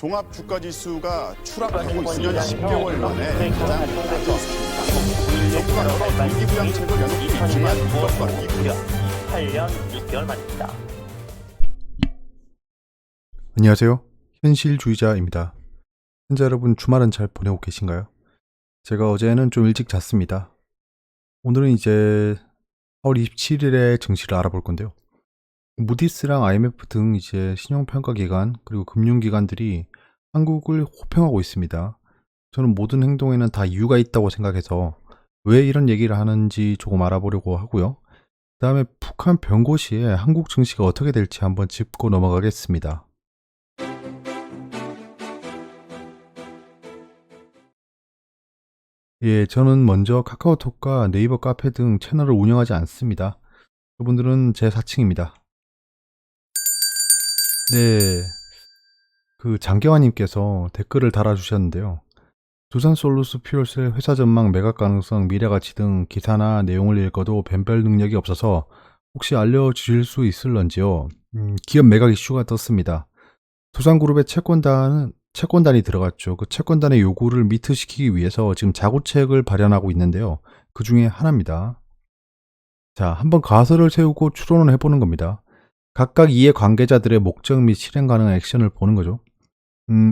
종합 주가 지수가 추락하고 2년 10개월 만에 가장 낮은 수준입니다. 정부가 경기 부양책을 연기 중지한 이것과 비교해 8년 6개월 만입니다. 안녕하세요. 현실주의자입니다. 현재 여러분 주말은 잘 보내고 계신가요? 제가 어제는 좀 일찍 잤습니다. 오늘은 이제 4월 27일에 증시를 알아볼 건데요. 무디스랑 IMF 등 이제 신용평가기관 그리고 금융기관들이 한국을 호평하고 있습니다. 저는 모든 행동에는 다 이유가 있다고 생각해서 왜 이런 얘기를 하는지 조금 알아보려고 하고요. 그 다음에 북한 병고 시에 한국 증시가 어떻게 될지 한번 짚고 넘어가겠습니다. 예, 저는 먼저 카카오톡과 네이버 카페 등 채널을 운영하지 않습니다. 그분들은 제 사칭입니다. 네, 그 장경환님께서 댓글을 달아주셨는데요. 두산솔루스 퓨얼셀 회사 전망 매각 가능성 미래가치 등 기사나 내용을 읽어도 변별 능력이 없어서 혹시 알려주실 수 있을런지요? 기업 매각 이슈가 떴습니다. 두산그룹의 채권단이 들어갔죠. 그 채권단의 요구를 미트시키기 위해서 지금 자구책을 발현하고 있는데요. 그 중에 하나입니다. 자, 한번 가설을 세우고 추론을 해보는 겁니다. 각각 이해 관계자들의 목적 및 실행 가능한 액션을 보는 거죠.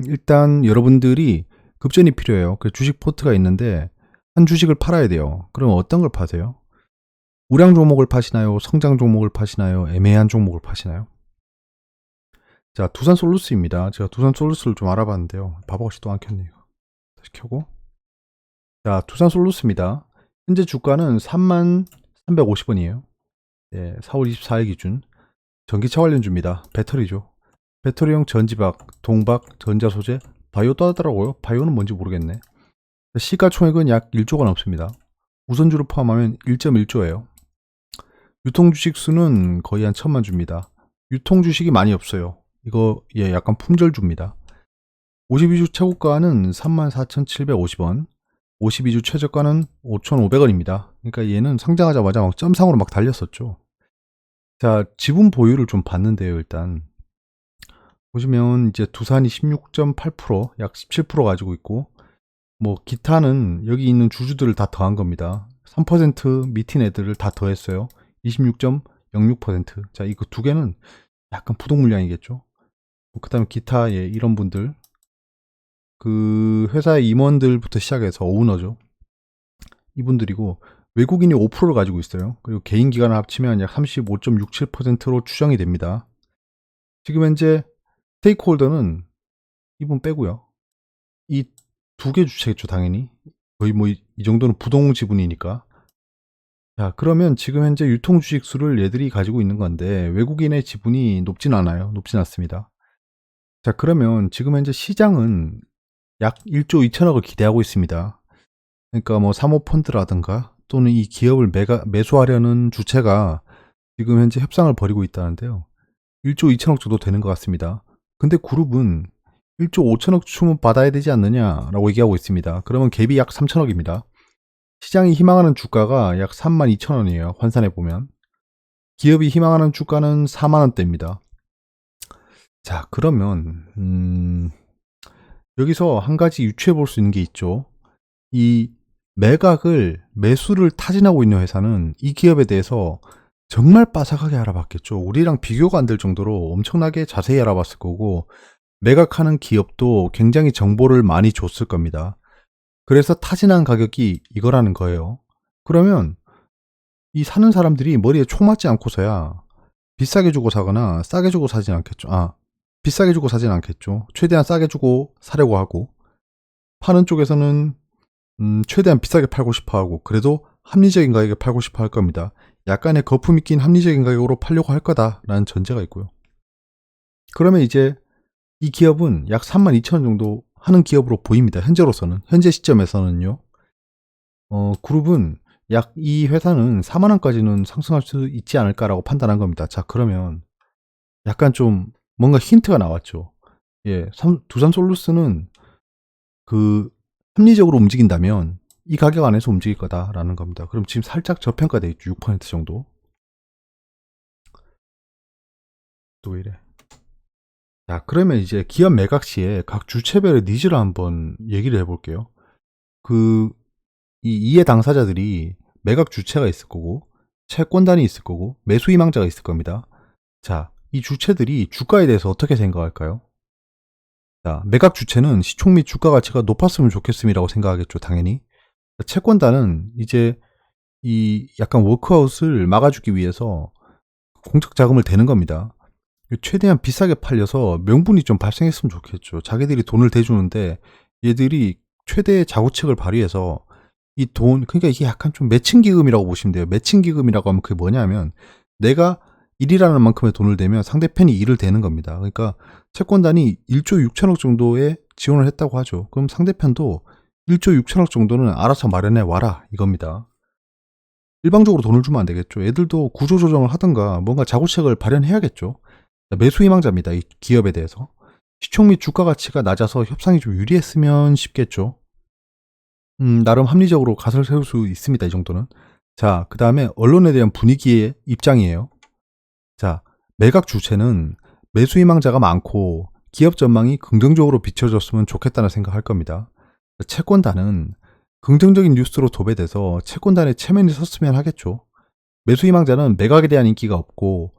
일단 여러분들이 급전이 필요해요. 그 주식 포트가 있는데 한 주식을 팔아야 돼요. 그럼 어떤 걸 파세요? 우량 종목을 파시나요? 성장 종목을 파시나요? 애매한 종목을 파시나요? 자, 두산솔루스입니다. 제가 두산솔루스를 좀 알아봤는데요. 바보같이 또 안 켰네요. 다시 켜고. 자, 두산솔루스입니다. 현재 주가는 3350원이에요. 예, 4월 24일 기준. 전기차 관련주입니다. 배터리죠. 배터리용 전지박, 동박, 전자소재, 바이오도 하더라고요. 바이오는 뭔지 모르겠네. 시가총액은 약 1조가 넘습니다. 우선주를 포함하면 1.1조예요. 유통주식 수는 거의 한 1000만 주입니다. 유통주식이 많이 없어요. 이거 약간 품절주입니다. 52주 최고가는 34,750원, 52주 최저가는 5,500원입니다. 그러니까 얘는 상장하자마자 막 점상으로 막 달렸었죠. 자, 지분 보유를 좀 봤는데요. 일단 보시면 이제 두산이 16.8%, 약 17% 가지고 있고, 뭐 기타는 여기 있는 주주들을 다 더한 겁니다. 3% 밑인 애들을 다 더했어요. 26.06%. 자, 이거 두 개는 약간 부동 물량이겠죠. 그 다음에 기타 이런 분들, 그 회사의 임원들부터 시작해서 오너죠. 이분들이고 외국인이 5%를 가지고 있어요. 그리고 개인 기관을 합치면 약 35.67%로 추정이 됩니다. 지금 현재 스테이크홀더는 이분 빼고요. 이 두 개 주체겠죠, 당연히. 거의 뭐 이 정도는 부동 지분이니까. 자, 그러면 지금 현재 유통 주식 수를 얘들이 가지고 있는 건데 외국인의 지분이 높진 않아요. 높진 않습니다. 자, 그러면 지금 현재 시장은 약 1조 2천억을 기대하고 있습니다. 그러니까 뭐 사모펀드라든가 또는 이 기업을 매수하려는 주체가 지금 현재 협상을 벌이고 있다는데요. 1조 2천억 정도 되는 것 같습니다. 근데 그룹은 1조 5천억 주문 받아야 되지 않느냐라고 얘기하고 있습니다. 그러면 갭이 약 3천억입니다. 시장이 희망하는 주가가 약 32,000원이에요. 환산해보면. 기업이 희망하는 주가는 4만원대입니다. 자, 그러면 여기서 한 가지 유추해 볼 수 있는 게 있죠. 이 매수를 타진하고 있는 회사는 이 기업에 대해서 정말 빠삭하게 알아봤겠죠. 우리랑 비교가 안 될 정도로 엄청나게 자세히 알아봤을 거고, 매각하는 기업도 굉장히 정보를 많이 줬을 겁니다. 그래서 타진한 가격이 이거라는 거예요. 그러면 이 사는 사람들이 머리에 총 맞지 않고서야 비싸게 주고 사거나 싸게 주고 사진 않겠죠. 비싸게 주고 사진 않겠죠. 최대한 싸게 주고 사려고 하고, 파는 쪽에서는 최대한 비싸게 팔고 싶어 하고, 그래도 합리적인 가격에 팔고 싶어 할 겁니다. 약간의 거품이 낀 합리적인 가격으로 팔려고 할 거다라는 전제가 있고요. 그러면 이제 이 기업은 약 32,000원 정도 하는 기업으로 보입니다. 현재 시점에서는요. 그룹은 약 이 회사는 4만원까지는 상승할 수 있지 않을까라고 판단한 겁니다. 자, 그러면 약간 좀 뭔가 힌트가 나왔죠. 예, 두산솔루스는 그 합리적으로 움직인다면 이 가격 안에서 움직일 거다라는 겁니다. 그럼 지금 살짝 저평가돼 있죠. 6% 정도. 또 이래. 자, 그러면 이제 기업 매각 시에 각 주체별의 니즈를 한번 얘기를 해볼게요. 이 이해 당사자들이 매각 주체가 있을 거고, 채권단이 있을 거고, 매수 희망자가 있을 겁니다. 자, 이 주체들이 주가에 대해서 어떻게 생각할까요? 자, 매각 주체는 시총 및 주가 가치가 높았으면 좋겠음이라고 생각하겠죠, 당연히. 채권단은 이제 이 약간 워크아웃을 막아주기 위해서 공적 자금을 대는 겁니다. 최대한 비싸게 팔려서 명분이 좀 발생했으면 좋겠죠. 자기들이 돈을 대주는데 얘들이 최대의 자구책을 발휘해서 이 돈, 그러니까 이게 약간 좀 매칭 기금이라고 보시면 돼요. 매칭 기금이라고 하면 그게 뭐냐면 내가 1이라는 만큼의 돈을 대면 상대편이 2를 대는 겁니다. 그러니까 채권단이 1조 6천억 정도의 지원을 했다고 하죠. 그럼 상대편도 1조 6천억 정도는 알아서 마련해 와라 이겁니다. 일방적으로 돈을 주면 안 되겠죠. 애들도 구조조정을 하든가 뭔가 자구책을 발현해야겠죠. 매수 희망자입니다. 이 기업에 대해서. 시총 및 주가 가치가 낮아서 협상이 좀 유리했으면 싶겠죠. 나름 합리적으로 가설 세울 수 있습니다. 이 정도는. 자, 그 다음에 언론에 대한 분위기의 입장이에요. 자, 매각 주체는 매수 희망자가 많고 기업 전망이 긍정적으로 비춰졌으면 좋겠다는 생각할 겁니다. 채권단은 긍정적인 뉴스로 도배돼서 채권단의 체면이 섰으면 하겠죠. 매수 희망자는 매각에 대한 인기가 없고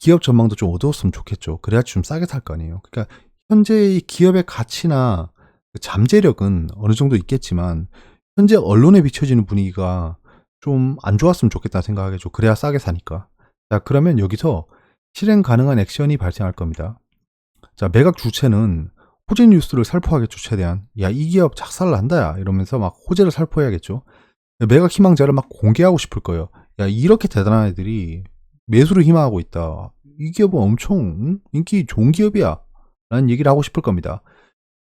기업 전망도 좀 어두웠으면 좋겠죠. 그래야지 좀 싸게 살 거 아니에요. 그러니까 현재의 기업의 가치나 잠재력은 어느 정도 있겠지만 현재 언론에 비춰지는 분위기가 좀 안 좋았으면 좋겠다는 생각하겠죠. 그래야 싸게 사니까. 자, 그러면 여기서 실행 가능한 액션이 발생할 겁니다. 자, 매각 주체는 호재 뉴스를 살포하겠죠. 최대한. 야, 이 기업 작살난다 야 이러면서 막 호재를 살포해야겠죠. 매각 희망자를 막 공개하고 싶을 거예요. 야, 이렇게 대단한 애들이 매수를 희망하고 있다. 이 기업은 엄청 인기 좋은 기업이야 라는 얘기를 하고 싶을 겁니다.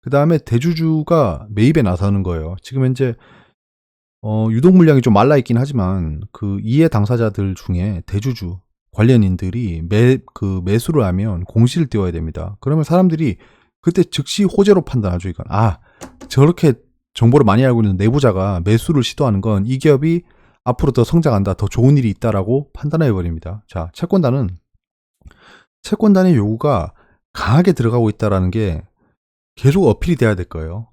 그 다음에 대주주가 매입에 나서는 거예요. 지금 현재 유동 물량이 좀 말라 있긴 하지만 그 이해 당사자들 중에 대주주 관련인들이 매수를 하면 공시를 띄워야 됩니다. 그러면 사람들이 그때 즉시 호재로 판단하죠. 이건 저렇게 정보를 많이 알고 있는 내부자가 매수를 시도하는 건 이 기업이 앞으로 더 성장한다, 더 좋은 일이 있다라고 판단해 버립니다. 자, 채권단의 요구가 강하게 들어가고 있다라는 게 계속 어필이 돼야 될 거예요.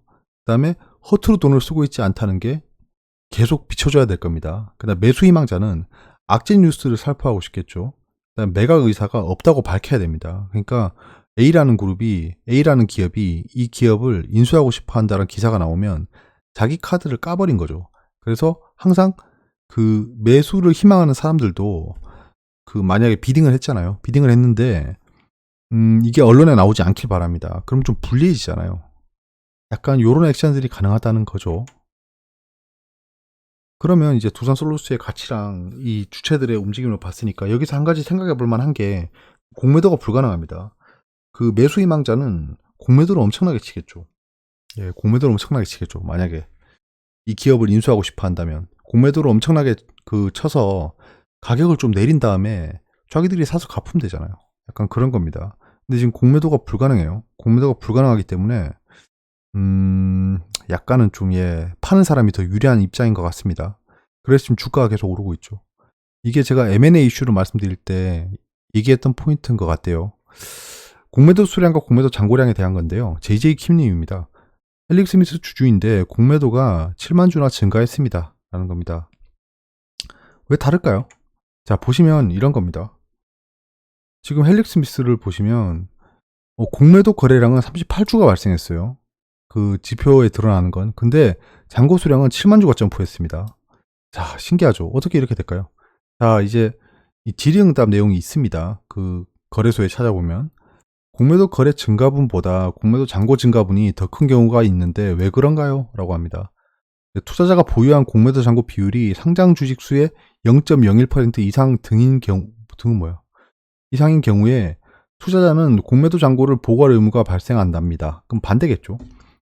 그다음에 허투루 돈을 쓰고 있지 않다는 게 계속 비춰줘야 될 겁니다. 그다음 매수 희망자는 악재 뉴스를 살포하고 싶겠죠. 그다음 매각 의사가 없다고 밝혀야 됩니다. 그러니까 A라는 기업이 이 기업을 인수하고 싶어 한다는 기사가 나오면 자기 카드를 까버린 거죠. 그래서 항상 그 매수를 희망하는 사람들도 만약에 비딩을 했잖아요. 비딩을 했는데 이게 언론에 나오지 않길 바랍니다. 그럼 좀 불리해지잖아요. 약간 요런 액션들이 가능하다는 거죠. 그러면 이제 두산솔루스의 가치랑 이 주체들의 움직임을 봤으니까 여기서 한 가지 생각해 볼 만한 게 공매도가 불가능합니다. 그 매수 희망자는 공매도를 엄청나게 치겠죠. 예, 공매도를 엄청나게 치겠죠. 만약에 이 기업을 인수하고 싶어 한다면 공매도를 엄청나게 쳐서 가격을 좀 내린 다음에 자기들이 사서 갚으면 되잖아요. 약간 그런 겁니다. 근데 지금 공매도가 불가능해요. 공매도가 불가능하기 때문에 약간은 좀 파는 사람이 더 유리한 입장인 것 같습니다. 그래서 지금 주가가 계속 오르고 있죠. 이게 제가 M&A 이슈로 말씀드릴 때 얘기했던 포인트인 것 같아요. 공매도 수량과 공매도 잔고량에 대한 건데요. JJ 킴님입니다. 헬릭 스미스 주주인데 공매도가 7만 주나 증가했습니다. 라는 겁니다. 왜 다를까요? 자, 보시면 이런 겁니다. 지금 헬릭 스미스를 보시면 공매도 거래량은 38주가 발생했어요. 그 지표에 드러나는 건. 근데 잔고 수량은 7만 주가 점프했습니다. 자, 신기하죠? 어떻게 이렇게 될까요? 자, 이제 이 질의응답 내용이 있습니다. 그 거래소에 찾아보면 공매도 거래 증가분보다 공매도 잔고 증가분이 더 큰 경우가 있는데 왜 그런가요? 라고 합니다. 투자자가 보유한 공매도 잔고 비율이 상장 주식 수의 0.01% 이상 등인 경우에 투자자는 공매도 잔고를 보고할 의무가 발생한답니다. 그럼 반대겠죠.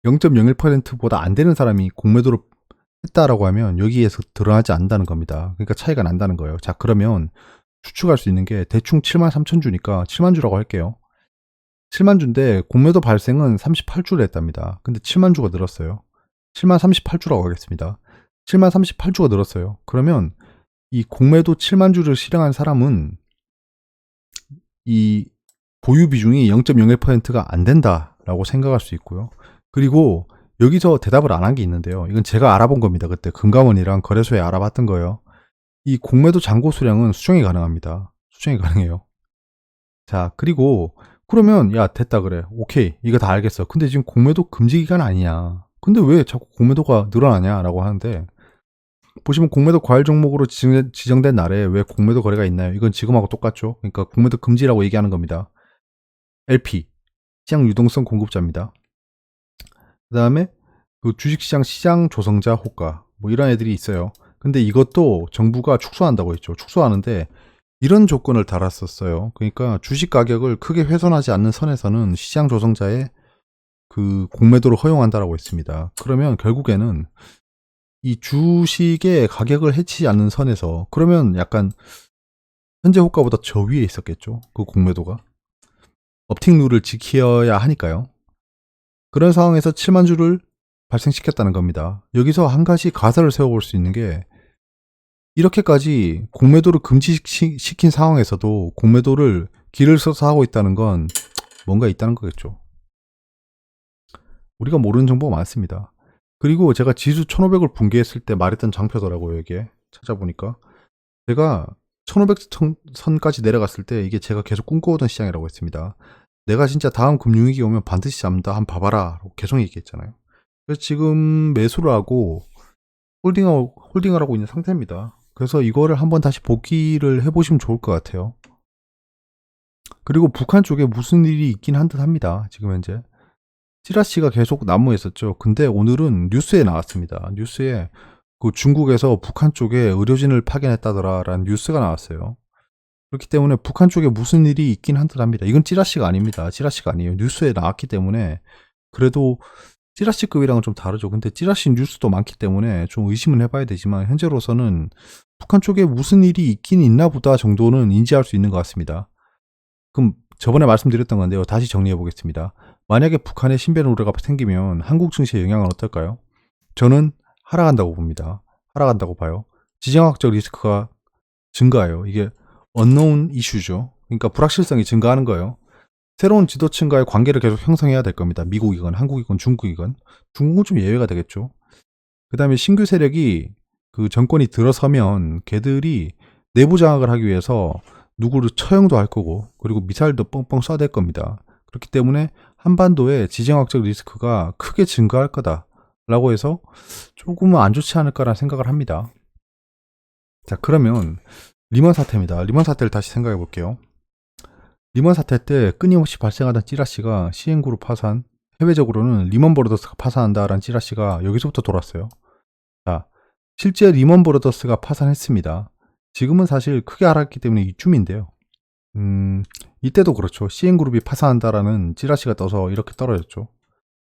0.01%보다 안 되는 사람이 공매도를 했다라고 하면 여기에서 드러나지 않는다는 겁니다. 그러니까 차이가 난다는 거예요. 자, 그러면 추측할 수 있는 게 대충 7만 3천 주니까 7만 주라고 할게요. 7만 주인데 공매도 발생은 38주를 했답니다. 근데 7만 주가 늘었어요. 7만 38주라고 하겠습니다. 7만 38주가 늘었어요. 그러면 이 공매도 7만 주를 실행한 사람은 이 보유 비중이 0.01%가 안 된다라고 생각할 수 있고요. 그리고 여기서 대답을 안 한 게 있는데요. 이건 제가 알아본 겁니다. 그때 금감원이랑 거래소에 알아봤던 거예요. 이 공매도 잔고 수량은 수정이 가능합니다. 수정이 가능해요. 자, 그리고 그러면 야 됐다 그래. 오케이. 이거 다 알겠어. 근데 지금 공매도 금지 기간 아니냐. 근데 왜 자꾸 공매도가 늘어나냐라고 하는데 보시면 공매도 과열 종목으로 지정된 날에 왜 공매도 거래가 있나요? 이건 지금하고 똑같죠. 그러니까 공매도 금지라고 얘기하는 겁니다. LP, 시장 유동성 공급자입니다. 그 다음에 그 주식시장 시장 조성자 호가 뭐 이런 애들이 있어요. 근데 이것도 정부가 축소한다고 했죠. 축소하는데 이런 조건을 달았었어요. 그러니까 주식 가격을 크게 훼손하지 않는 선에서는 시장 조성자의 그 공매도를 허용한다라고 했습니다. 그러면 결국에는 이 주식의 가격을 해치지 않는 선에서 그러면 약간 현재 호가보다 저 위에 있었겠죠. 그 공매도가. 업팅 룰을 지켜야 하니까요. 그런 상황에서 7만 주를 발생시켰다는 겁니다. 여기서 한 가지 가설을 세워볼 수 있는 게 이렇게까지 공매도를 금지시킨 상황에서도 공매도를 길을 써서 하고 있다는 건 뭔가 있다는 거겠죠. 우리가 모르는 정보가 많습니다. 그리고 제가 지수 1500을 붕괴했을 때 말했던 장표더라고요. 이게 찾아보니까 제가 1500선까지 내려갔을 때 이게 제가 계속 꿈꿔오던 시장이라고 했습니다. 내가 진짜 다음 금융위기 오면 반드시 잡는다. 한번 봐봐라. 계속 얘기했잖아요. 그래서 지금 매수를 하고 홀딩을 하고 있는 상태입니다. 그래서 이거를 한번 다시 복귀를 해보시면 좋을 것 같아요. 그리고 북한 쪽에 무슨 일이 있긴 한 듯 합니다. 지금 현재. 찌라시가 계속 난무했었죠. 근데 오늘은 뉴스에 나왔습니다. 뉴스에 그 중국에서 북한 쪽에 의료진을 파견했다더라라는 뉴스가 나왔어요. 그렇기 때문에 북한 쪽에 무슨 일이 있긴 한 듯 합니다. 이건 찌라시가 아닙니다. 찌라시가 아니에요. 뉴스에 나왔기 때문에 그래도 찌라시급이랑은 좀 다르죠. 근데 찌라시 뉴스도 많기 때문에 좀 의심은 해봐야 되지만 현재로서는 북한 쪽에 무슨 일이 있긴 있나 보다 정도는 인지할 수 있는 것 같습니다. 그럼 저번에 말씀드렸던 건데요. 다시 정리해 보겠습니다. 만약에 북한에 신변 우려가 생기면 한국 증시의 영향은 어떨까요? 저는 하락한다고 봅니다. 하락한다고 봐요. 지정학적 리스크가 증가해요. 이게 unknown 이슈죠. 그러니까 불확실성이 증가하는 거예요. 새로운 지도층과의 관계를 계속 형성해야 될 겁니다. 미국이건 한국이건 중국이건. 중국은 좀 예외가 되겠죠. 그 다음에 신규 세력이 그 정권이 들어서면 걔들이 내부 장악을 하기 위해서 누구를 처형도 할 거고 그리고 미사일도 뻥뻥 쏴댈 겁니다. 그렇기 때문에 한반도의 지정학적 리스크가 크게 증가할 거다라고 해서 조금은 안 좋지 않을까라는 생각을 합니다. 자, 그러면 리먼 사태입니다. 리먼 사태를 다시 생각해 볼게요. 리먼 사태 때 끊임없이 발생하던 찌라시가 시행그룹 파산, 해외적으로는 리먼 브로더스가 파산한다라는 찌라시가 여기서부터 돌았어요. 자, 실제 리먼 브로더스가 파산했습니다. 지금은 사실 크게 하락했기 때문에 이쯤인데요. 이때도 그렇죠. 시행그룹이 파산한다라는 찌라시가 떠서 이렇게 떨어졌죠.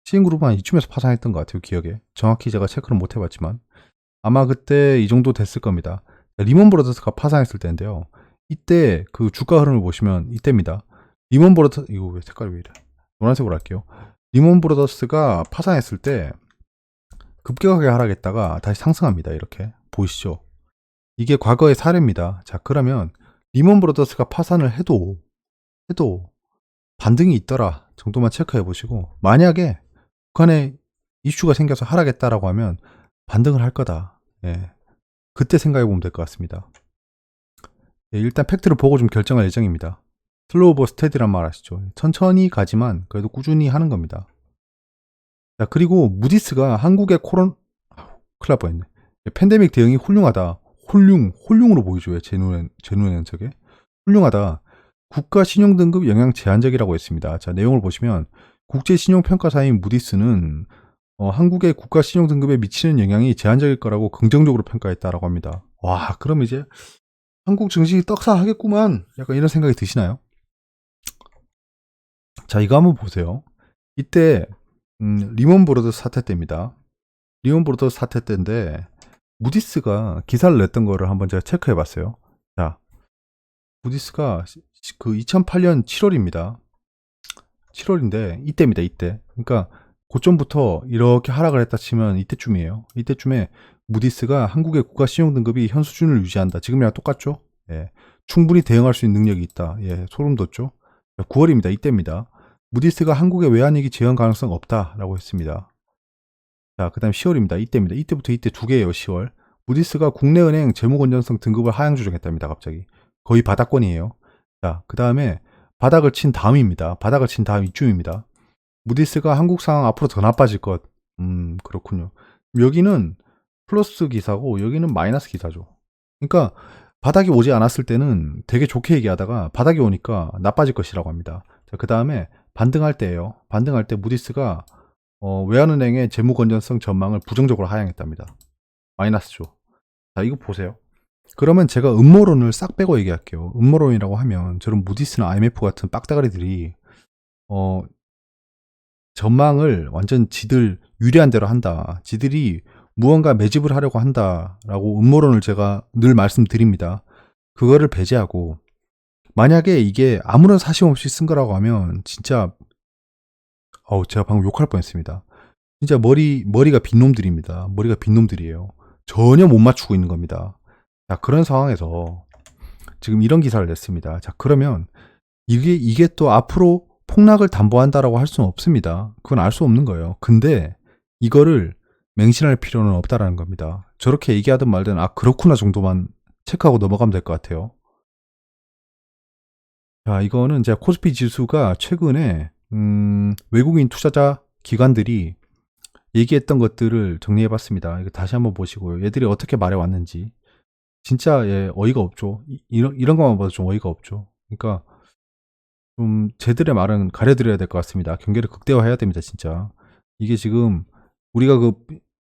시행그룹은 한 이쯤에서 파산했던 것 같아요. 기억에. 정확히 제가 체크는 못 해봤지만 아마 그때 이 정도 됐을 겁니다. 리먼 브로더스가 파산했을 때인데요. 이때 그 주가 흐름을 보시면 이때입니다. 리먼 브로더스 이거 왜 색깔이 왜 이래? 노란색으로 할게요. 리먼 브로더스가 파산했을 때 급격하게 하락했다가 다시 상승합니다. 이렇게 보이시죠? 이게 과거의 사례입니다. 자, 그러면 리먼 브로더스가 파산을 해도 반등이 있더라 정도만 체크해 보시고 만약에 북한에 이슈가 생겨서 하락했다라고 하면 반등을 할 거다. 예. 그때 생각해 보면 될 것 같습니다. 예, 일단 팩트를 보고 좀 결정할 예정입니다. 슬로우 오버 스테디란 말 아시죠? 천천히 가지만 그래도 꾸준히 하는 겁니다. 자, 그리고 무디스가 한국의 큰일 날 뻔했네. 팬데믹 대응이 훌륭하다. 홀륭으로 보이죠. 왜 제 눈에는 저게 훌륭하다. 국가 신용 등급 영향 제한적이라고 했습니다. 자, 내용을 보시면 국제 신용 평가사인 무디스는 한국의 국가 신용 등급에 미치는 영향이 제한적일 거라고 긍정적으로 평가했다라고 합니다. 와, 그럼 이제 한국 증시 떡상하겠구만. 약간 이런 생각이 드시나요? 자, 이거 한번 보세요. 이때 리먼 브로더스 사태 때입니다. 리먼 브로더스 사태 때인데 무디스가 기사를 냈던 거를 한번 제가 체크해 봤어요. 자, 무디스가 그 2008년 7월입니다. 7월인데 이때입니다. 이때. 그러니까 고점부터 이렇게 하락을 했다 치면 이때쯤이에요. 이때쯤에 무디스가 한국의 국가 신용 등급이 현 수준을 유지한다. 지금이랑 똑같죠? 예. 충분히 대응할 수 있는 능력이 있다. 예, 소름 돋죠? 9월입니다. 이때입니다. 무디스가 한국의 외환위기 재현 가능성 없다라고 했습니다. 자, 그 다음 10월입니다. 이때입니다. 이때부터 이때 두 개예요. 10월. 무디스가 국내은행 재무건전성 등급을 하향 조정했답니다. 갑자기. 거의 바닥권이에요. 자, 그 다음에 바닥을 친 다음입니다. 바닥을 친 다음 이쯤입니다. 무디스가 한국 상황 앞으로 더 나빠질 것. 그렇군요. 여기는 플러스 기사고 여기는 마이너스 기사죠. 그러니까 바닥이 오지 않았을 때는 되게 좋게 얘기하다가 바닥이 오니까 나빠질 것이라고 합니다. 자, 그 다음에 반등할 때예요. 반등할 때 무디스가 외환은행의 재무건전성 전망을 부정적으로 하향했답니다. 마이너스죠. 자, 이거 보세요. 그러면 제가 음모론을 싹 빼고 얘기할게요. 음모론이라고 하면 저런 무디스나 IMF 같은 빡대가리들이 전망을 완전 지들 유리한 대로 한다. 지들이 무언가 매집을 하려고 한다라고 음모론을 제가 늘 말씀드립니다. 그거를 배제하고 만약에 이게 아무런 사심 없이 쓴 거라고 하면 진짜 제가 방금 욕할 뻔했습니다. 진짜 머리가 빈 놈들입니다. 머리가 빈 놈들이에요. 전혀 못 맞추고 있는 겁니다. 자, 그런 상황에서 지금 이런 기사를 냈습니다. 자, 그러면 이게 또 앞으로 폭락을 담보한다라고 할 수는 없습니다. 그건 알 수 없는 거예요. 근데 이거를 맹신할 필요는 없다라는 겁니다. 저렇게 얘기하든 말든 그렇구나 정도만 체크하고 넘어가면 될 것 같아요. 자, 이거는 제가 코스피 지수가 최근에 외국인 투자자 기관들이 얘기했던 것들을 정리해봤습니다. 이거 다시 한번 보시고요. 얘들이 어떻게 말해왔는지 진짜 어이가 없죠. 이런 것만 봐도 좀 어이가 없죠. 그러니까 좀 쟤들의 말은 가려드려야 될 것 같습니다. 경계를 극대화해야 됩니다. 진짜 이게 지금 우리가 그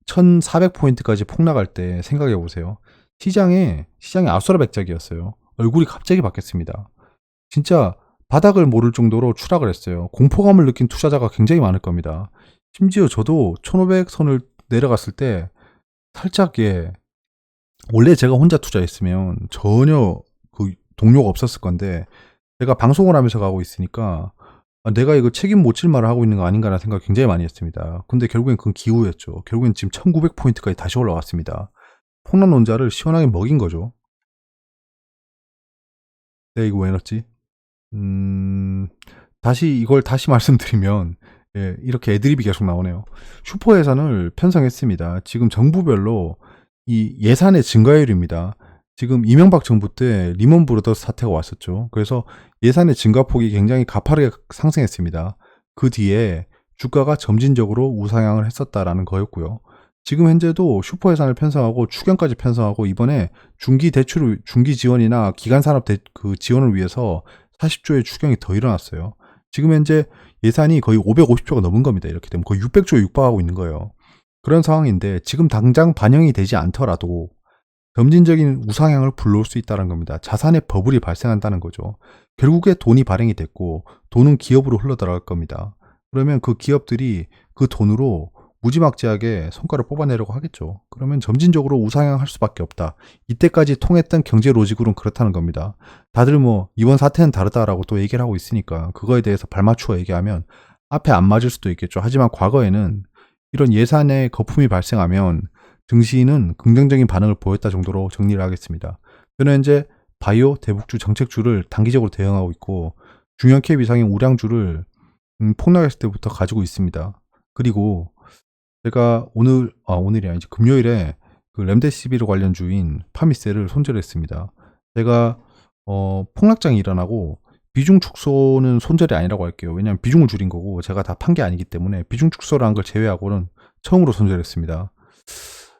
1400포인트까지 폭락할 때 생각해 보세요. 시장이 아수라백작이었어요. 얼굴이 갑자기 바뀌었습니다. 진짜 바닥을 모를 정도로 추락을 했어요. 공포감을 느낀 투자자가 굉장히 많을 겁니다. 심지어 저도 1500선을 내려갔을 때 살짝 원래 제가 혼자 투자했으면 전혀 그 동료가 없었을 건데 제가 방송을 하면서 가고 있으니까 내가 이거 책임 못 질 말을 하고 있는 거 아닌가라는 생각 굉장히 많이 했습니다. 근데 결국엔 그건 기우였죠. 결국엔 지금 1900포인트까지 다시 올라왔습니다. 폭락 논자를 시원하게 먹인 거죠. 네, 이거 왜 넣었지? 이걸 다시 말씀드리면 이렇게 애드립이 계속 나오네요. 슈퍼 예산을 편성했습니다. 지금 정부별로 이 예산의 증가율입니다. 지금 이명박 정부 때 리먼 브로더스 사태가 왔었죠. 그래서 예산의 증가폭이 굉장히 가파르게 상승했습니다. 그 뒤에 주가가 점진적으로 우상향을 했었다라는 거였고요. 지금 현재도 슈퍼 예산을 편성하고 추경까지 편성하고 이번에 중기 지원이나 기간 산업 그 지원을 위해서 40조의 추경이 더 일어났어요. 지금 현재 예산이 거의 550조가 넘은 겁니다. 이렇게 되면 거의 600조에 육박하고 있는 거예요. 그런 상황인데 지금 당장 반영이 되지 않더라도 점진적인 우상향을 불러올 수 있다는 겁니다. 자산의 버블이 발생한다는 거죠. 결국에 돈이 발행이 됐고 돈은 기업으로 흘러들어갈 겁니다. 그러면 그 기업들이 그 돈으로 무지막지하게 성과를 뽑아내려고 하겠죠. 그러면 점진적으로 우상향할 수밖에 없다. 이때까지 통했던 경제 로직으로는 그렇다는 겁니다. 다들 이번 사태는 다르다라고 또 얘기를 하고 있으니까 그거에 대해서 발맞추어 얘기하면 앞에 안 맞을 수도 있겠죠. 하지만 과거에는 이런 예산의 거품이 발생하면 증시는 긍정적인 반응을 보였다 정도로 정리를 하겠습니다. 저는 현재 바이오, 대북주, 정책주를 단기적으로 대응하고 있고 중형 캡 이상의 우량주를 폭락했을 때부터 가지고 있습니다. 그리고 제가 오늘이 아니지 금요일에 그 렘데시비르 관련주인 파미셀을 손절했습니다. 제가 폭락장이 일어나고 비중 축소는 손절이 아니라고 할게요. 왜냐하면 비중을 줄인 거고 제가 다 판 게 아니기 때문에 비중 축소를 한 걸 제외하고는 처음으로 손절했습니다.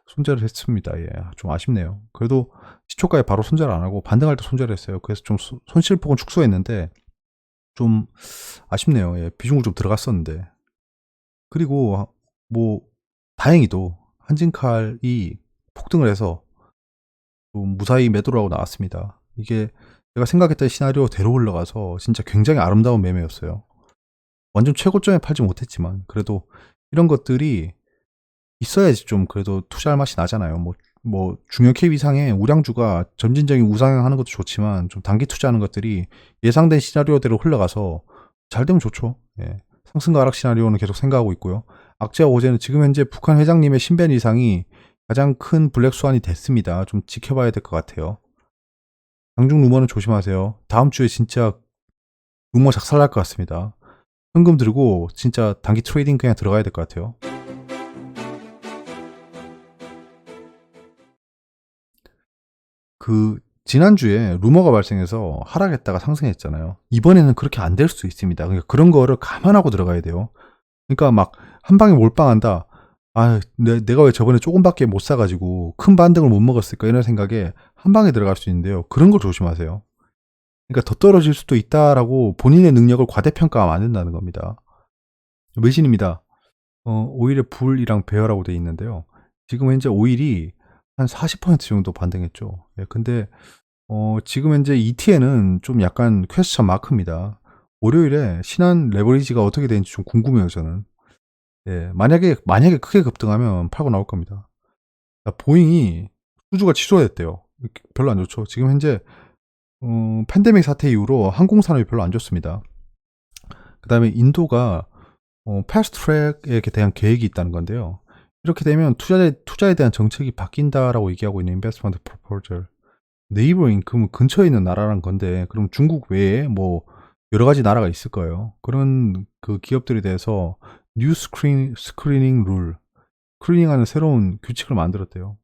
손절을 했습니다. 좀 아쉽네요. 그래도 시초가에 바로 손절 안 하고 반등할 때 손절했어요. 그래서 좀 손실폭은 축소했는데 좀 아쉽네요. 비중을 좀 들어갔었는데. 그리고 다행히도 한진칼이 폭등을 해서 좀 무사히 매도를 하고 나왔습니다. 이게 제가 생각했던 시나리오대로 흘러가서 진짜 굉장히 아름다운 매매였어요. 완전 최고점에 팔지 못했지만 그래도 이런 것들이 있어야지 좀 그래도 투자할 맛이 나잖아요. 중요 캡 이상의 우량주가 점진적인 우상향하는 것도 좋지만 좀 단기 투자하는 것들이 예상된 시나리오대로 흘러가서 잘 되면 좋죠. 상승과 하락 시나리오는 계속 생각하고 있고요. 악재와 호재는 지금 현재 북한 회장님의 신변 이상이 가장 큰 블랙스완이 됐습니다. 좀 지켜봐야 될 것 같아요. 장중 루머는 조심하세요. 다음 주에 진짜 루머 작살날 것 같습니다. 현금 들고 진짜 단기 트레이딩 그냥 들어가야 될 것 같아요. 지난주에 루머가 발생해서 하락했다가 상승했잖아요. 이번에는 그렇게 안 될 수 있습니다. 그러니까 그런 거를 감안하고 들어가야 돼요. 그러니까 막 한 방에 몰빵한다. 아, 내가 왜 저번에 조금밖에 못 사가지고 큰 반등을 못 먹었을까 이런 생각에 한 방에 들어갈 수 있는데요. 그런 걸 조심하세요. 그러니까 더 떨어질 수도 있다라고 본인의 능력을 과대평가하면 안 된다는 겁니다. 외신입니다. 오일의 불이랑 배열하고 돼 있는데요. 지금 현재 오일이 한 40% 정도 반등했죠. 예, 근데 지금 현재 ETN은 좀 약간 퀘스천 마크입니다. 월요일에 신한 레버리지가 어떻게 되는지 좀 궁금해요, 저는. 예, 만약에 크게 급등하면 팔고 나올 겁니다. 보잉이 수주가 취소됐대요. 별로 안 좋죠. 지금 현재 팬데믹 사태 이후로 항공 산업이 별로 안 좋습니다. 그다음에 인도가 패스트 트랙에 대한 계획이 있다는 건데요. 이렇게 되면 투자에 대한 정책이 바뀐다라고 얘기하고 있는 인베스트먼트 프로포절. 네이버인 그럼 근처에 있는 나라란 건데 그럼 중국 외에 뭐 여러 가지 나라가 있을 거예요. 그런 그 기업들에 대해서 뉴 스크리닝 룰, 스크리닝하는 새로운 규칙을 만들었대요.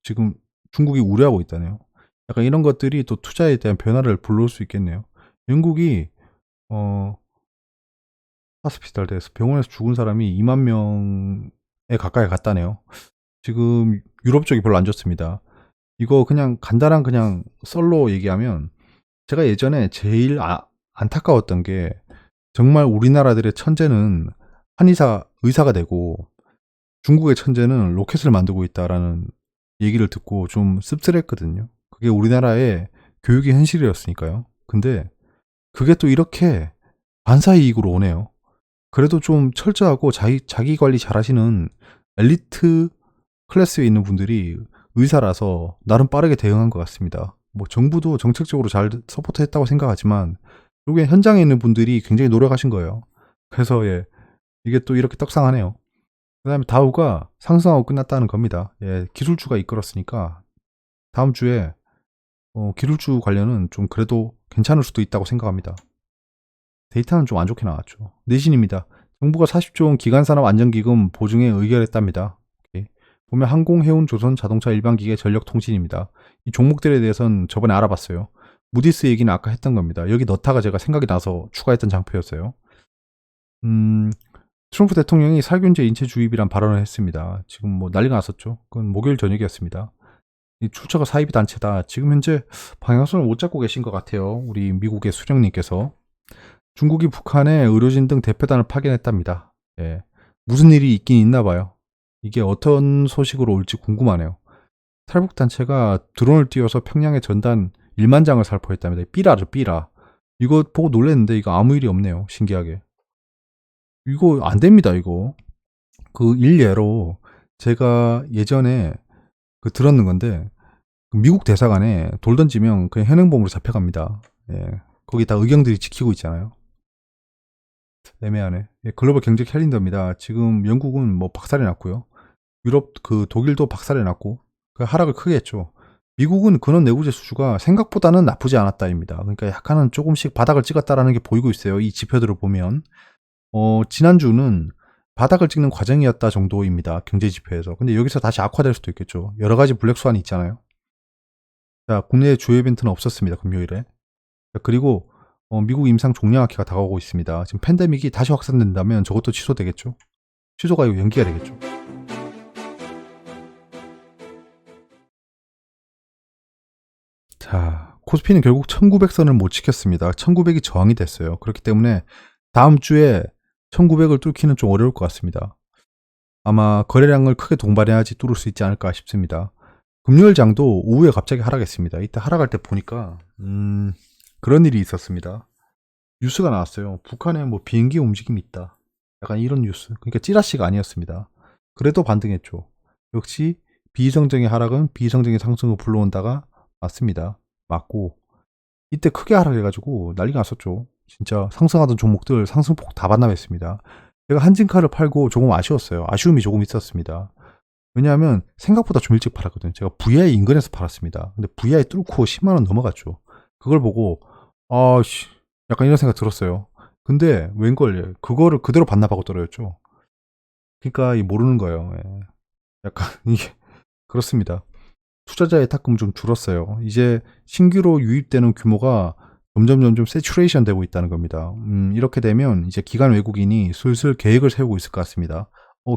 지금 중국이 우려하고 있다네요. 약간 이런 것들이 또 투자에 대한 변화를 불러올 수 있겠네요. 영국이 하스피탈에서 병원에서 죽은 사람이 2만 명에 가까이 갔다네요. 지금 유럽 쪽이 별로 안 좋습니다. 이거 그냥 간단한 그냥 썰로 얘기하면 제가 예전에 제일 안타까웠던 게 정말 우리나라들의 천재는 의사가 되고 중국의 천재는 로켓을 만들고 있다라는 얘기를 듣고 좀 씁쓸했거든요. 그게 우리나라의 교육의 현실이었으니까요. 근데 그게 또 이렇게 반사이익으로 오네요. 그래도 좀 철저하고 자기 관리 잘 하시는 엘리트 클래스에 있는 분들이 의사라서 나름 빠르게 대응한 것 같습니다. 뭐 정부도 정책적으로 잘 서포트했다고 생각하지만 결국에 현장에 있는 분들이 굉장히 노력하신 거예요. 그래서 예, 이게 또 이렇게 떡상하네요. 그 다음에 다우가 상승하고 끝났다는 겁니다. 예, 기술주가 이끌었으니까 다음 주에 기술주 관련은 좀 그래도 괜찮을 수도 있다고 생각합니다. 데이터는 좀 안 좋게 나왔죠. 내신입니다. 정부가 40조 원 기간산업 안정기금 보증에 의결했답니다. 보면 항공, 해운, 조선, 자동차, 일반기계, 전력통신입니다. 이 종목들에 대해서는 저번에 알아봤어요. 무디스 얘기는 아까 했던 겁니다. 여기 넣다가 제가 생각이 나서 추가했던 장표였어요. 트럼프 대통령이 살균제 인체 주입이란 발언을 했습니다. 지금 뭐 난리가 났었죠. 그건 목요일 저녁이었습니다. 이 출처가 사이비 단체다. 지금 현재 방향성을 못 잡고 계신 것 같아요. 우리 미국의 수령님께서. 중국이 북한의 의료진 등 대표단을 파견했답니다. 예. 무슨 일이 있긴 있나 봐요. 이게 어떤 소식으로 올지 궁금하네요. 탈북단체가 드론을 띄워서 평양에 전단 1만 장을 살포했답니다. 삐라죠, 삐라. 이거 보고 놀랐는데 이거 아무 일이 없네요. 신기하게. 이거 안 됩니다, 이거. 그 일례로 제가 예전에 들었는 건데 미국 대사관에 돌 던지면 그냥 현행범으로 잡혀갑니다. 예. 거기 다 의경들이 지키고 있잖아요. 애매하네. 예, 글로벌 경제 캘린더입니다. 지금 영국은 뭐 박살이 났고요. 유럽 독일도 박살이 났고 하락을 크게 했죠. 미국은 근원 내구재 수주가 생각보다는 나쁘지 않았다입니다. 그러니까 약간은 조금씩 바닥을 찍었다라는 게 보이고 있어요. 이 지표들을 보면 지난주는 바닥을 찍는 과정이었다 정도입니다. 경제 지표에서. 근데 여기서 다시 악화될 수도 있겠죠. 여러 가지 블랙스완이 있잖아요. 자, 국내 주요 이벤트는 없었습니다. 금요일에. 자, 그리고 미국 임상 종량학회가 다가오고 있습니다. 지금 팬데믹이 다시 확산된다면 저것도 취소되겠죠. 취소가 아니고 연기가 되겠죠. 자, 코스피는 결국 1900선을 못 지켰습니다. 1900이 저항이 됐어요. 그렇기 때문에 다음 주에 1900을 뚫기는 좀 어려울 것 같습니다. 아마 거래량을 크게 동반해야지 뚫을 수 있지 않을까 싶습니다. 금요일 장도 오후에 갑자기 하락했습니다. 이때 하락할 때 보니까 그런 일이 있었습니다. 뉴스가 나왔어요. 북한에 뭐 비행기 움직임이 있다. 약간 이런 뉴스. 그러니까 찌라시가 아니었습니다. 그래도 반등했죠. 역시 비이성적인 하락은 비이성적인 상승을 불러온다가 맞습니다. 맞고 이때 크게 하락해가지고 난리가 났었죠. 진짜 상승하던 종목들 상승폭 다 반납했습니다. 제가 한진카를 팔고 조금 아쉬웠어요. 아쉬움이 조금 있었습니다. 왜냐하면 생각보다 좀 일찍 팔았거든요. 제가 VI 인근에서 팔았습니다. 근데 VI 뚫고 10만원 넘어갔죠. 그걸 보고 아씨 약간 이런 생각 들었어요. 근데 웬걸 그거를 그대로 반납하고 떨어졌죠. 그러니까 이 모르는 거예요. 예. 약간 이게 그렇습니다. 투자자의 탁금 좀 줄었어요. 이제 신규로 유입되는 규모가 점점 세츄레이션 되고 있다는 겁니다. 이렇게 되면 이제 기관 외국인이 슬슬 계획을 세우고 있을 것 같습니다.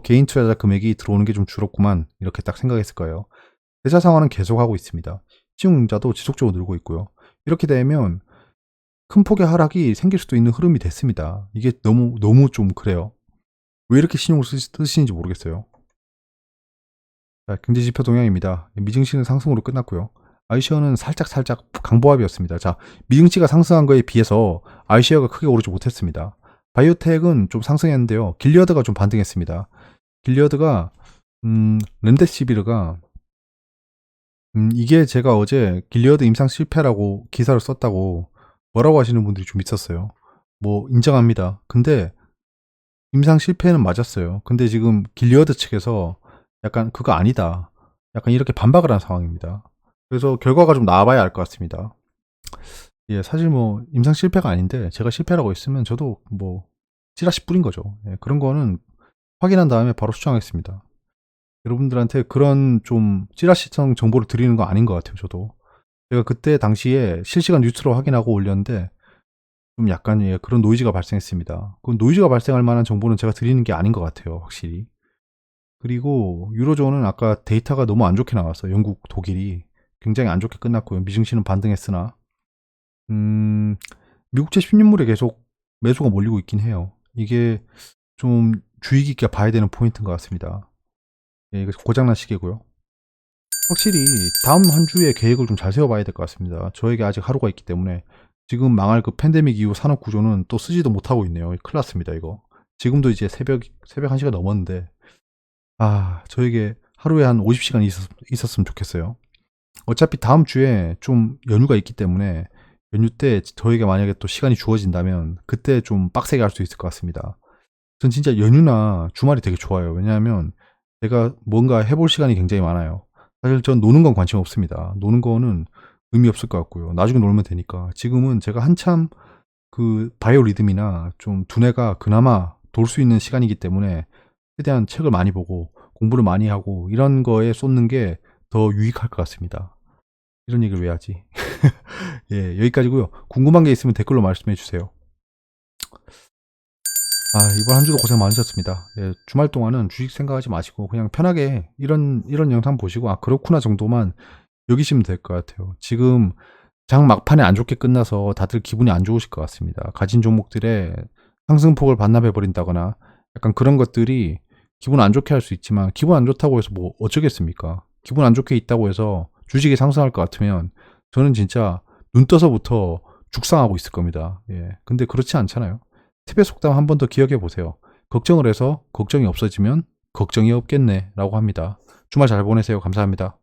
개인 투자자 금액이 들어오는 게 좀 줄었구만. 이렇게 딱 생각했을 거예요. 대자 상환은 계속하고 있습니다. 신용자도 지속적으로 늘고 있고요. 이렇게 되면 큰 폭의 하락이 생길 수도 있는 흐름이 됐습니다. 이게 너무 좀 그래요. 왜 이렇게 신용을 쓰시는지 모르겠어요. 자, 경제지표 동향입니다. 미증시는 상승으로 끝났고요. iShare는 살짝 강보합이었습니다. 자, 미증시가 상승한 거에 비해서 iShare가 크게 오르지 못했습니다. 바이오텍은 좀 상승했는데요. 길리어드가 좀 반등했습니다. 길리어드가 렘데시비르가 이게 제가 어제 길리어드 임상 실패라고 기사를 썼다고 뭐라고 하시는 분들이 좀 있었어요. 뭐 인정합니다. 근데 임상 실패는 맞았어요. 근데 지금 길리어드 측에서 약간 그거 아니다. 약간 이렇게 반박을 한 상황입니다. 그래서 결과가 좀 나와봐야 알 것 같습니다. 예, 사실 뭐 임상 실패가 아닌데 제가 실패라고 했으면 저도 뭐 찌라시 뿌린 거죠. 예, 그런 거는 확인한 다음에 바로 수정하겠습니다. 여러분들한테 그런 좀 찌라시성 정보를 드리는 거 아닌 것 같아요. 저도 제가 그때 당시에 실시간 뉴스로 확인하고 올렸는데 좀 약간 예, 그런 노이즈가 발생했습니다. 그 노이즈가 발생할 만한 정보는 제가 드리는 게 아닌 것 같아요. 확실히. 그리고 유로존은 아까 데이터가 너무 안 좋게 나왔어요. 영국, 독일이 굉장히 안 좋게 끝났고요. 미증시는 반등했으나 미국제 10년물에 계속 매수가 몰리고 있긴 해요. 이게 좀 주의 깊게 봐야 되는 포인트인 것 같습니다. 예, 이거 고장난 시계고요. 확실히 다음 한 주의 계획을 좀 잘 세워봐야 될 것 같습니다. 저에게 아직 하루가 있기 때문에 지금 망할 그 팬데믹 이후 산업 구조는 또 쓰지도 못하고 있네요. 큰일 났습니다, 이거. 지금도 이제 새벽 1시가 넘었는데 저에게 하루에 한 50시간 있었으면 좋겠어요. 어차피 다음 주에 좀 연휴가 있기 때문에 연휴 때 저에게 만약에 또 시간이 주어진다면 그때 좀 빡세게 할 수 있을 것 같습니다. 전 진짜 연휴나 주말이 되게 좋아요. 왜냐하면 제가 뭔가 해볼 시간이 굉장히 많아요. 사실 전 노는 건 관심 없습니다. 노는 거는 의미 없을 것 같고요. 나중에 놀면 되니까. 지금은 제가 한참 그 바이오 리듬이나 좀 두뇌가 그나마 돌 수 있는 시간이기 때문에 최대한 책을 많이 보고 공부를 많이 하고 이런 거에 쏟는 게 더 유익할 것 같습니다. 이런 얘기를 왜 하지? 예, 여기까지고요. 궁금한 게 있으면 댓글로 말씀해 주세요. 이번 한 주도 고생 많으셨습니다. 예, 주말 동안은 주식 생각하지 마시고 그냥 편하게 이런 영상 보시고 그렇구나 정도만 여기시면 될 것 같아요. 지금 장 막판에 안 좋게 끝나서 다들 기분이 안 좋으실 것 같습니다. 가진 종목들의 상승폭을 반납해 버린다거나 약간 그런 것들이 기분 안 좋게 할 수 있지만 기분 안 좋다고 해서 뭐 어쩌겠습니까? 기분 안 좋게 있다고 해서 주식이 상승할 것 같으면 저는 진짜 눈 떠서부터 죽상하고 있을 겁니다. 예. 근데 그렇지 않잖아요. 팁의 속담 한 번 더 기억해 보세요. 걱정을 해서 걱정이 없어지면 걱정이 없겠네 라고 합니다. 주말 잘 보내세요. 감사합니다.